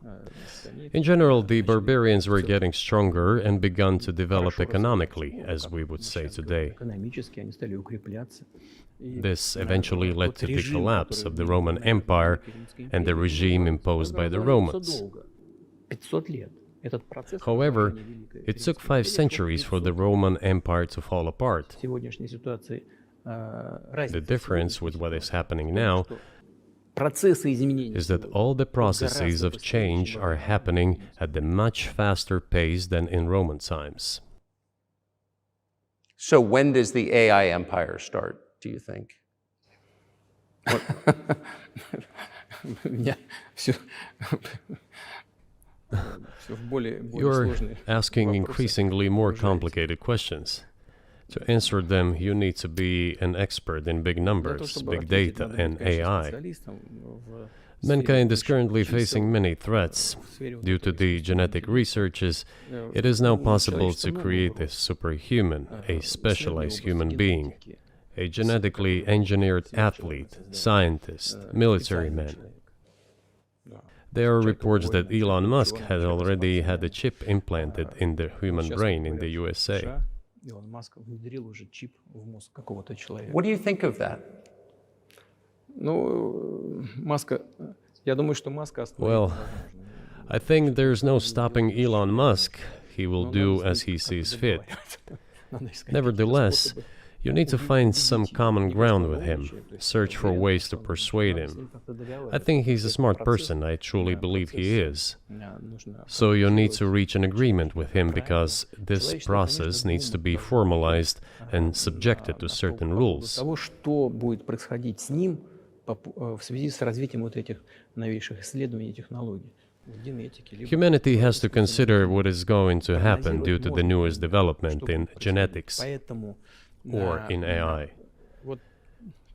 In general, the barbarians were getting stronger and begun to develop economically, as we would say today. Экономически они стали укрепляться. This eventually led to the collapse of the Roman Empire and the regime imposed by the Romans. 500 лет. Этот процесс However, формирования Великой it took Римской 5 centuries for the Roman Empire to fall apart. В сегодняшней ситуации The разница difference with what is happening now процессы изменений is that all the processes of change are happening at a much faster pace than in Roman times. So when does the AI empire start, do you think? у меня все в более You're сложные asking вопросы. increasingly more complicated questions. To answer them, you need to be an expert in big Для того, numbers, чтобы big ответить, data, надо быть, and конечно, AI. специалистом в Mankind is сфере currently чисел, facing many threats. в сфере вот Due to этого the genetic researches, it is now possible to человечество много create a угроз. superhuman, a specialized human being, генетики. a genetically engineered athlete, scientist, military man. There are reports that Elon Musk had already had a chip implanted in the human Сейчас brain in говорят, the что USA. США, Илон Маск внедрил уже чип в мозг какого-то человека. What do you think of that? Ну, Маска, я думаю, что Маска остановить Well, невозможно. I think there's no stopping Elon Musk. He will Но do надо as с he ним как-то sees fit. договариваться. Надо искать какие-то Nevertheless, способы you need to find some common ground with him, То есть search for варианты, ways to что persuade надо с him. ним как-то I договариваться. think he's a smart Процесс, person, I truly believe he is. нужно So you need to формулировать. reach an agreement with him because this process needs to be formalized and subjected to certain По поводу rules. того, что будет происходить с ним в связи с развитием вот этих новейших исследований и технологий в генетике. либо Humanity has to consider what is going to happen due to the newest development in genetics Поэтому or in AI. вот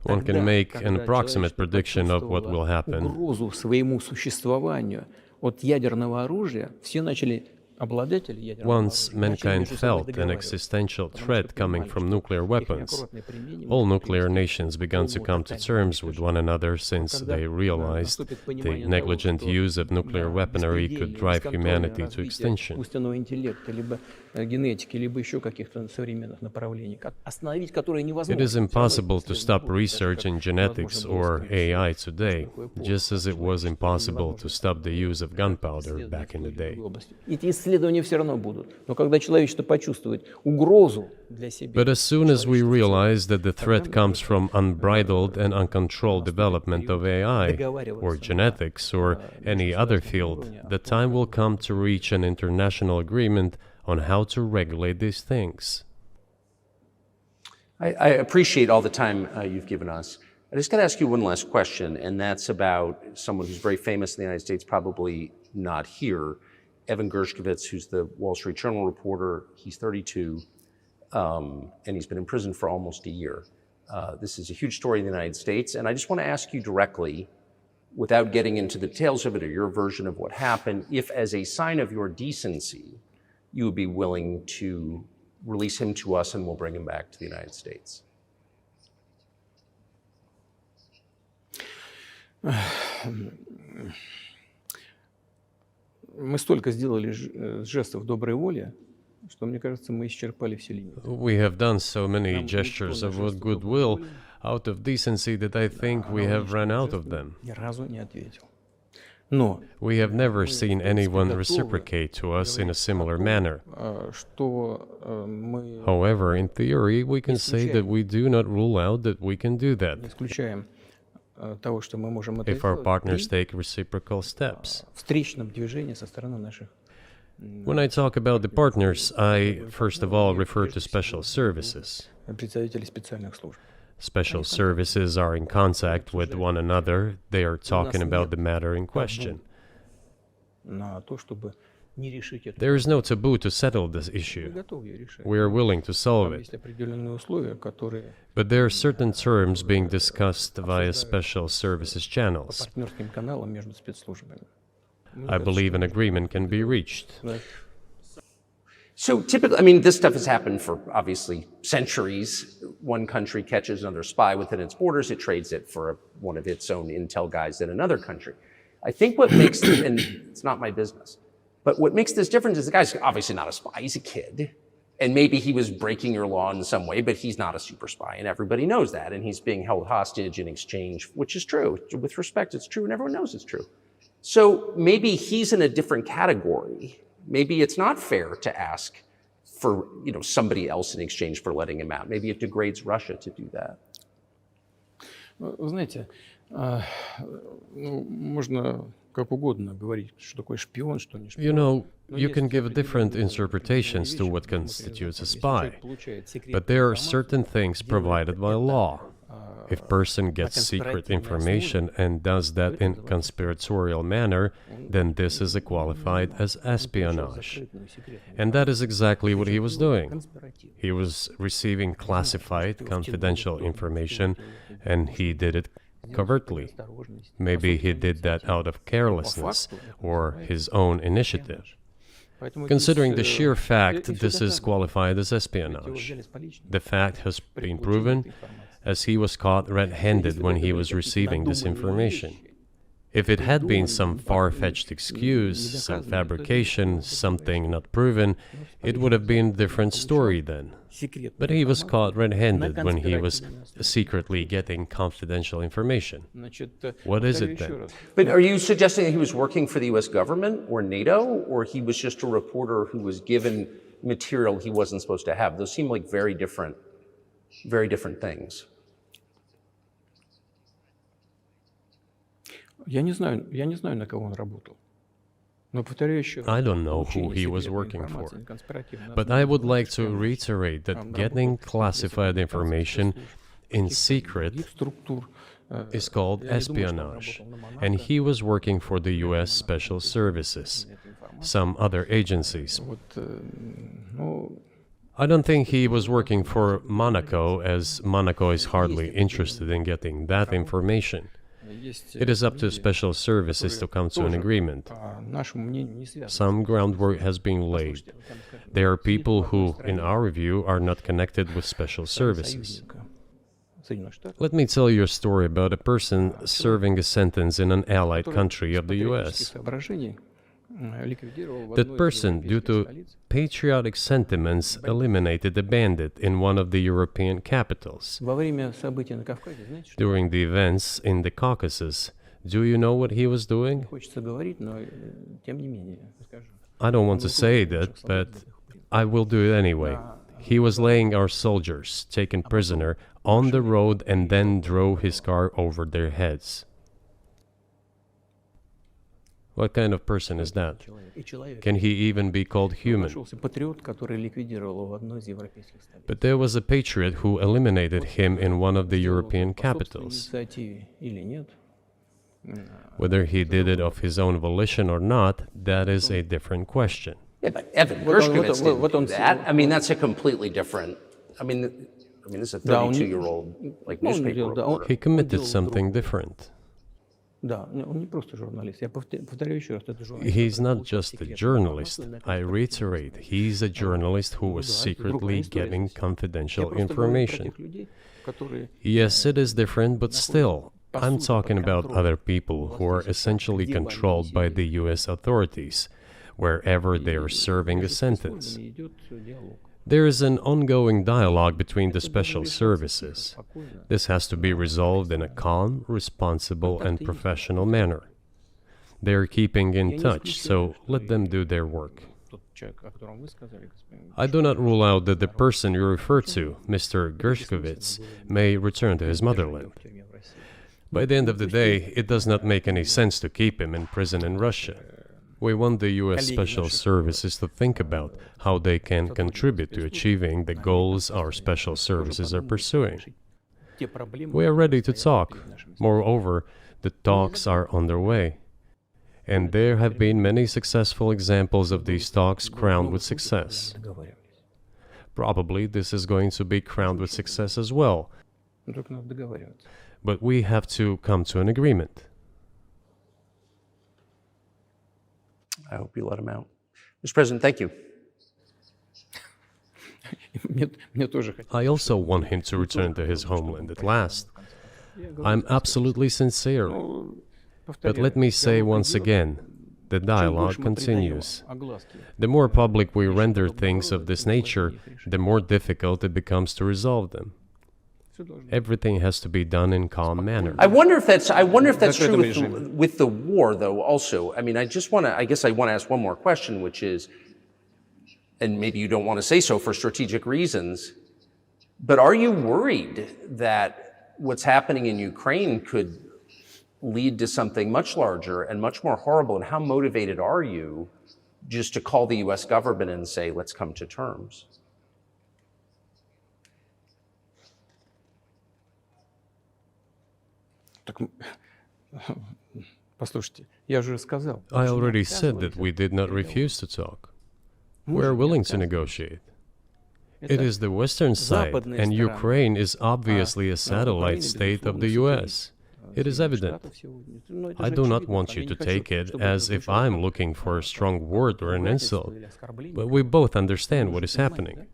One тогда, can make an когда approximate человечество prediction of what will почувствовало happen. угрозу своему существованию от ядерного оружия, все начали обладатели ядерного Once оружия начали mankind между собой felt an договариваться. existential Потому threat что coming понимали, from что nuclear их weapons, неаккуратное применение all может nuclear привести nations began to к come to полному terms with уничтожению. one another since Когда they realized наступит the понимание того, negligent что use of nuclear на weaponry could беспредельное, drive бесконтрольное humanity to развитие extinction. искусственного интеллекта, либо генетики, либо еще каких-то современных направлений, остановить которые невозможно. It is Всё равно impossible это to исследование stop будет, research так in же, как genetics невозможно было or остановить AI что today, такое эпоха, just as it was человечество impossible to невозможно stop the use of gunpowder исследовать back in the в той или day. другой области. Эти исследования все равно будут. Но когда человечество почувствует угрозу для себя, But as soon as we человечество realize that the threat comes from unbridled and uncontrolled development of AI, or genetics, or any other field, the time will come to reach an international agreement on how to regulate these things. I appreciate all the time you've given us. I just got to ask you one last question, and that's about someone who's very famous in the United States, probably not here, Evan Gershkovich, who's the Wall Street Journal reporter. He's 32, and he's been in prison for almost a year. This is a huge story in the United States, and I just want to ask you directly, without getting into the details of it or your version of what happened, if as a sign of your decency, you would be willing to release him to us and we'll bring him back to the United States. мы столько сделали жестов доброй воли, что, мне кажется, мы исчерпали все лимиты. We have done so many gestures of goodwill out of decency that I think we have run out of them. Ни разу не ответил. Но We have never seen anyone reciprocate to us in a similar manner. что мы However, in theory, we can say that we do not rule out that we can do не that исключаем того, что мы можем это if our сделать partners при take reciprocal steps. встречном движении со стороны наших When I talk about the partners, I first of all refer to special services. представителей специальных служб. Special services are in contact with one another. They are talking about the matter in question. На то, чтобы не решить это. There is no taboo to settle this Мы issue. готовы ее решать. We are willing to solve Там it. есть определенные условия, которые But there are certain terms being discussed via special services по channels. партнерским каналам между спецслужбами. I believe an agreement can be reached. Да. So typically, I mean, this stuff has happened for obviously centuries. One country catches another spy within its borders, it trades it for one of its own intel guys in another country. I think what makes, and it's not my business, but what makes this different is the guy's obviously not a spy, he's a kid. And maybe he was breaking your law in some way, but he's not a super spy, and everybody knows that. And he's being held hostage in exchange, which is true. With respect, it's true, and everyone knows it's true. So maybe he's in a different category. Maybe it's not fair to ask for, somebody else in exchange for letting him out. Maybe it degrades Russia to do that. Вы знаете, можно как угодно говорить, что такое шпион, что не шпион. You know, you can give different interpretations to what constitutes a spy, but there are certain things provided by law. If person gets secret information and does that in conspiratorial manner, then this is qualified as espionage. And that is exactly what he was doing. He was receiving classified, confidential information, and he did it covertly. Maybe he did that out of carelessness or his own initiative. Considering the sheer fact, this is qualified as espionage. The fact has been proven, as he was caught red-handed when he was receiving this information. If it had been some far-fetched excuse, some fabrication, something not proven, it would have been a different story then. But he was caught red-handed when he was secretly getting confidential information. What is it then? But are you suggesting that he was working for the US government or NATO, or he was just a reporter who was given material he wasn't supposed to have? Those seem like very different things. Я не знаю, на кого он работал. Но повторяю еще раз. I don't know who he was working for, but I would like to reiterate that getting classified information in secret is called espionage, and he was working for the US Special Services, some other agencies. I don't think he was working for Monaco, as Monaco is hardly interested in getting that information. It is up to special services to come to an agreement. Some groundwork has been laid. There are people who, in our view, are not connected with special services. Let me tell you a story about a person serving a sentence in an allied country of the US. That person, due to patriotic sentiments, eliminated a bandit in one of the European capitals. During the events in the Caucasus, do you know what he was doing? I don't want to say that, but I will do it anyway. He was laying our soldiers, taken prisoner, on the road and then drove his car over their heads. What kind of person is that? Can he even be called human? But there was a patriot who eliminated him in one of the European capitals. Whether he did it of his own volition or not, that is a different question. Yeah, but Evan Gershkovich didn't do that. I mean, that's a completely different. I mean, this is a 32-year-old newspaper reporter. He committed something different. He's not just a journalist. I reiterate, he's a journalist who was secretly getting confidential information. Yes, it is different, but still, I'm talking about other people who are essentially controlled by the US authorities, wherever they are serving a sentence. There is an ongoing dialogue between the special services. This has to be resolved in a calm, responsible, and professional manner. They're keeping in touch, so let them do their work. Тот человек, о котором вы сказали, господин, I do not rule out that the person you refer to, Mr. Gershkovits, may return to his motherland. в тюрьме в России. By the end of the day, it does not make any sense to keep him in prison in Russia. We want the US Special Services to think about how they can contribute to achieving the goals our special services are pursuing. Те проблемы, We are ready to talk. перед нашими Moreover, the talks are underway. And there have been many successful examples of these talks crowned with success. договаривались. Probably this is going to be crowned with success as well, Но только надо договариваться. but we have to come to an agreement. I hope you let him out. Mr. President, thank you. Мне тоже хотелось. I also want him to return to his homeland at last. I'm absolutely sincere, but let me say once again, the dialogue continues. The more public we render things of this nature, the more difficult it becomes to resolve them. Everything has to be done in calm manner. I wonder if that's true Закрытом with the war, though, also. I mean, I guess I want to ask one more question, which is, and maybe you don't want to say so for strategic reasons, but are you worried that what's happening in Ukraine could lead to something much larger and much more horrible? And how motivated are you just to call the US government and say, let's come to terms? Так, послушайте, я же сказал. I already said that we did not refuse to talk. We are willing to negotiate. It is the Western side, and Ukraine is obviously a satellite state of the US. It is evident. I do not want you to take it as if I'm looking for a strong word or an insult, but we both understand what is happening.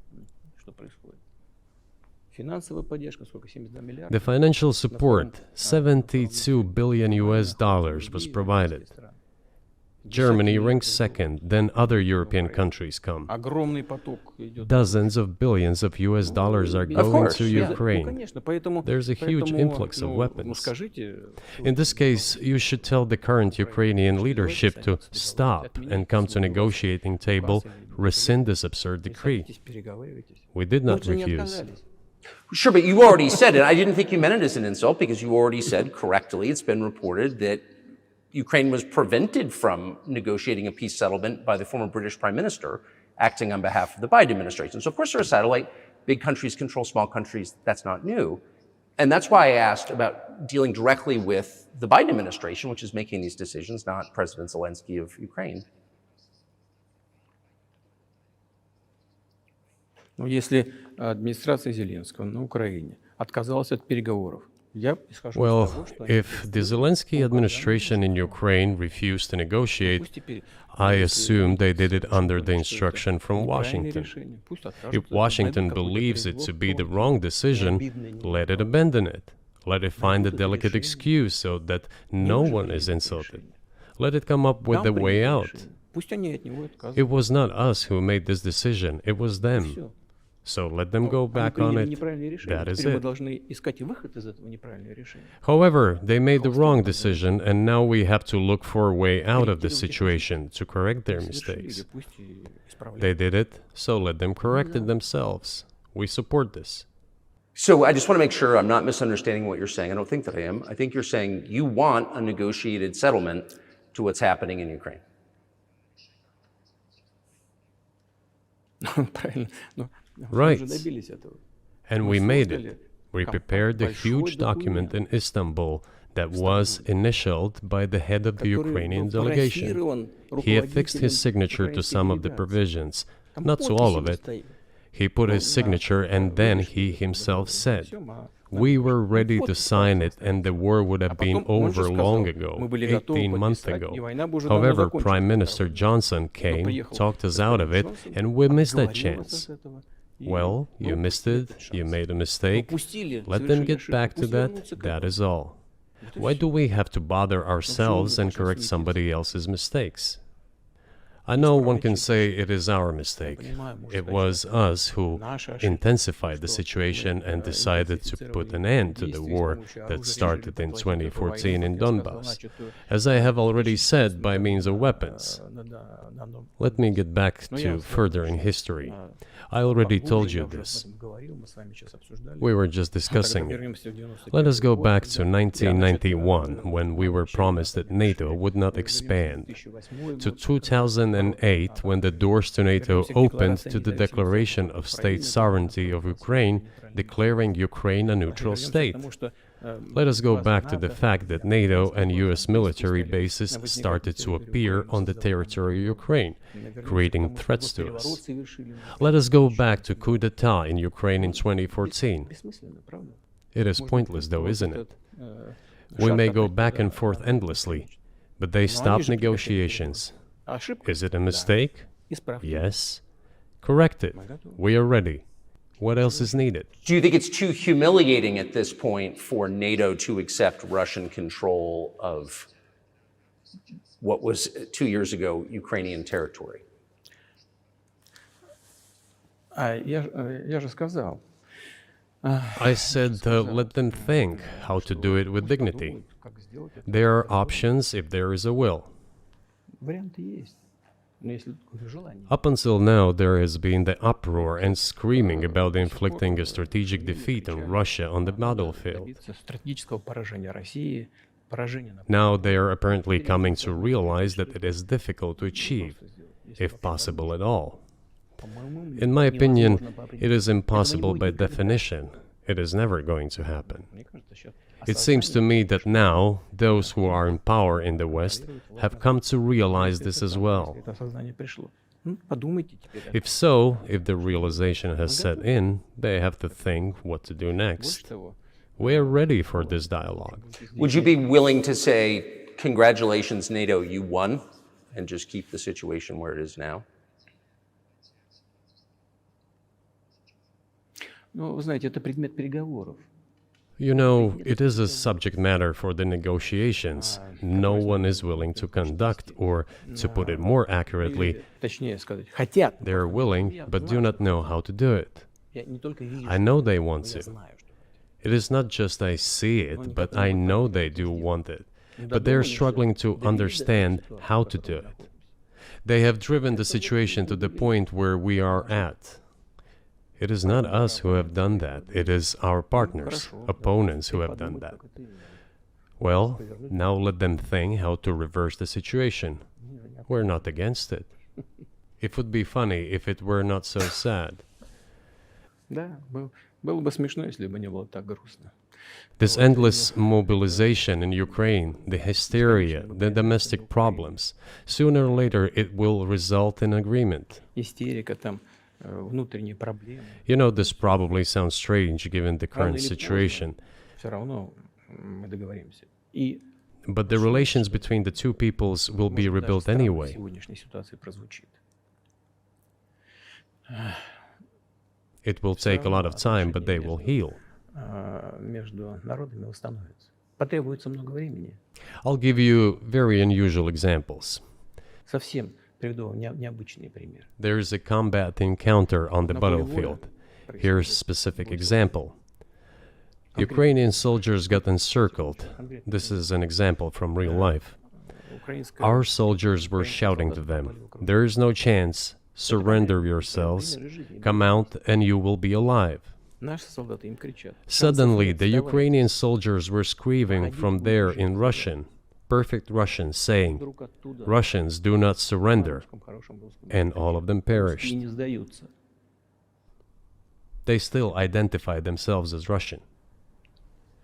The financial support, 72 billion US dollars, was provided. Germany ranks second, then other European countries come. Dozens of billions of US dollars are going to Ukraine. There's a huge influx of weapons. In this case, you should tell the current Ukrainian leadership to stop and come to a negotiating table, rescind this absurd decree. We did not refuse. Sure, but you already said it. I didn't think you meant it as an insult because you already said correctly, it's been reported that Ukraine was prevented from negotiating a peace settlement by the former British Prime Minister acting on behalf of the Biden administration. So of course they're a satellite. Big countries control small countries. That's not new. And that's why I asked about dealing directly with the Biden administration, which is making these decisions, not President Zelensky of Ukraine. Но если администрация Зеленского на Украине отказалась от переговоров, я исхожу из Well, того, что if the Zelensky administration in Ukraine refused to negotiate, I assume they did it under the instruction from Washington. If Washington believes it to be the wrong decision, let it abandon it. Let it find a delicate excuse so that no one is insulted. Let it come up with a way out. Пусть они от него отказываются. It was not us who made this decision, it was them. So let them go back on it. That is Теперь мы it. должны искать выход из этого неправильного решения. However, they made the wrong decision, and now we have to look for a way out of the situation to correct their mistakes. Пусть и исправляют. They did it, so let them correct it themselves. We support this. So I just want to make sure I'm not misunderstanding what you're saying. I don't think that I am. I think you're saying you want a negotiated settlement to what's happening in Ukraine. Правильно. Но мы Right. уже добились этого. And we made it. We prepared a huge document in Istanbul that was initialed by the head of the Ukrainian delegation. He affixed his signature to some of the provisions, not to all of it. He put his signature and then he himself said, we were ready to sign it and the war would have been over long ago, 18 months ago. However, Prime Minister Johnson came, talked us out of it, and we missed that chance. Well, you missed it, you made a mistake. Let them get back to that, that is all. Why do we have to bother ourselves and correct somebody else's mistakes? I know one can say it is our mistake. It was us who intensified the situation and decided to put an end to the war that started in 2014 in Donbass, as I have already said, by means of weapons. Let me get back to further in history. I already told you this. We were just discussing it. Let us go back to 1991, when we were promised that NATO would not expand, to 2008, when the doors to NATO opened to the declaration of state sovereignty of Ukraine, declaring Ukraine a neutral state. Let us go back to the fact that NATO and US military bases started to appear on the territory of Ukraine, creating threats to us. Let us go back to coup d'etat in Ukraine in 2014. It is pointless though, isn't it? We may go back and forth endlessly, but they stopped negotiations. Is it a mistake? Yes. Correct it. We are ready. What else is needed? Do you think it's too humiliating at this point for NATO to accept Russian control of what was 2 years ago Ukrainian territory? Я же сказал. I said let them think how to do it with dignity. There are options if there is a will. Варианты есть. Но если желание. Up until now, there has been the uproar and screaming about inflicting a strategic defeat on Russia on the battlefield. Стратегического поражения России, поражения на. Now they are apparently coming to realize that it is difficult to achieve, if possible at all. In my opinion, it is impossible by definition. It is never going to happen. It seems to me that now, those who are in power in the West have come to realize this as well. If so, if the realization has set in, they have to think what to do next. We are ready for this dialogue. Would you be willing to say, congratulations, NATO, you won, and just keep the situation where it is now? Ну, вы знаете, это предмет переговоров. You know, it is a subject matter for the negotiations. No one is willing to conduct, or, to put it more accurately, Точнее сказать, хотят. they are willing but do not know how to do it. Я не только вижу, I know they want я to. знаю, что. It is not just I see it, but I know they do want it. But they are struggling to understand how to do it. They have driven the situation to the point where we are at. It is not us who have done that. It is our partners, opponents who have done that. Well, now let them think how to reverse the situation. We're not against it. It would be funny if it were not so sad. Да, было бы смешно, если бы не было так грустно. This endless mobilization in Ukraine, the hysteria, the domestic problems, sooner or later it will result in agreement. Истерика там, внутренние проблемы. You know, this probably sounds strange given the current situation, Все равно мы договоримся. И but the relations between the two peoples will be может, даже rebuilt странно в anyway. сегодняшней ситуации прозвучит. It will take a lot of time, but they will heal. Между народами восстановится. Потребуется много времени. I'll give you very unusual examples. Совсем приведу вам необычный пример. There is a combat encounter on the battlefield. Here's a specific example. Ukrainian soldiers got encircled. This is an example from real life. Украинская Our soldiers were shouting to them, "There is no chance. Surrender yourselves. Come out and you will be alive." Наши солдаты им кричат. Suddenly, the Ukrainian soldiers were screaming from there in Russian, perfect Russian, saying, Вдруг оттуда "Russians, do not surrender." на хорошем русском And all of them и perished. не сдаются. They still identified themselves as Russian.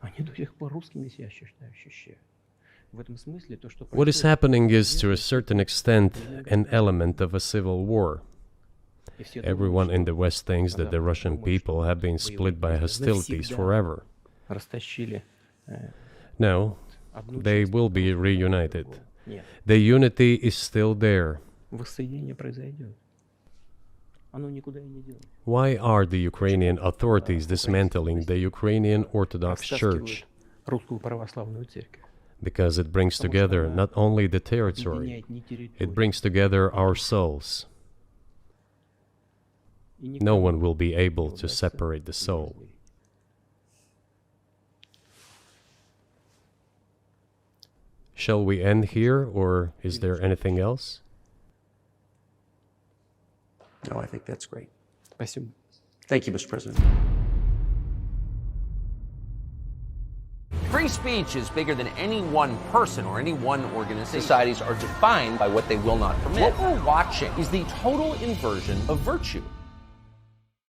Они до сих пор русскими себя ощущают. В этом смысле то, что What is happening is, to a certain extent, an element of a civil war. Everyone in the West thinks that the Russian people have been split by hostilities forever. растащили No, одну they часть. will be reunited. Нет, The unity is still there. воссоединение произойдет. Оно никуда и не делось. Why are the Ukrainian authorities dismantling the Ukrainian Orthodox Church? Растаскивают русскую православную церковь. because it brings together not only the territory, it brings together our souls. No one will be able to separate the soul. Shall we end here, or is there anything else? No, I think that's great. Спасибо. Thank you, Mr. President. Free speech is bigger than any one person or any one organization. Societies are defined by what they will not permit. What we're watching is the total inversion of virtue.